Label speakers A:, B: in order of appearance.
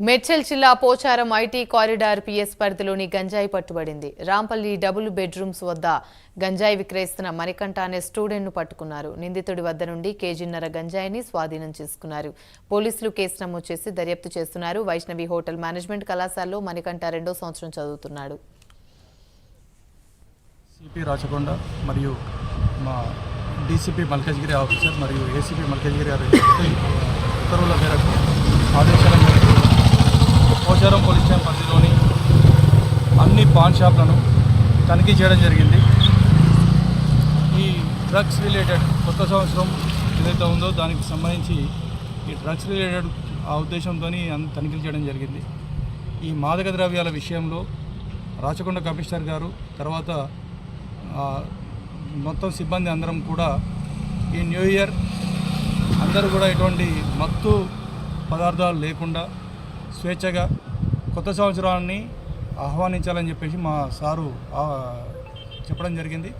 A: మేడ్చల్ జిల్లా Pocharam IT corridor PS పరిధిలోని గంజాయి పట్టుబడింది. రాంపల్లి డబుల్ బెడ్రూమ్స్ వద్ద గంజాయి విక్రయిస్తున్న మణికంఠ అనే స్టూడెంట్ను పట్టుకున్నారు. నిందితుడి వద్ద నుండి కేజీన్నర గంజాయిని స్వాధీనం చేసుకున్నారు. పోలీసులు కేసు నమోదు చేసి దర్యాప్తు చేస్తున్నారు. వైష్ణవి హోటల్ మేనేజ్మెంట్ కళాశాలలో మణికంఠ 2వ సంవత్సరం చదువుతున్నాడు.
B: సిపి రాచకొండ మరియు మా డీసీపీ మల్కజ్గిరి ఆఫీసర్ మరియు ఏసీపీ మల్కజ్గిరి గారి ఉత్తర్వుల మేరకు ఆదేశాల మేరకు పోచారం పోలీస్ స్టేషన్ పరిధిలోని అన్ని పాన్ షాప్లను తనిఖీ చేయడం జరిగింది. ఈ డ్రగ్స్ రిలేటెడ్ కొత్త సంవత్సరం ఏదైతే ఉందో దానికి సంబంధించి ఈ డ్రగ్స్ రిలేటెడ్ ఆ ఉద్దేశంతో తనిఖీలు చేయడం జరిగింది. ఈ మాదక ద్రవ్యాల విషయంలో రాచకొండ కమిషనర్ గారు తర్వాత మొత్తం సిబ్బంది అందరం కూడా ఈ న్యూ ఇయర్ అందరూ కూడా ఎటువంటి మత్తు పదార్థాలు లేకుండా స్వేచ్ఛగా కొత్త సంవత్సరాన్ని ఆహ్వానించాలని చెప్పేసి మా సారు చెప్పడం జరిగింది.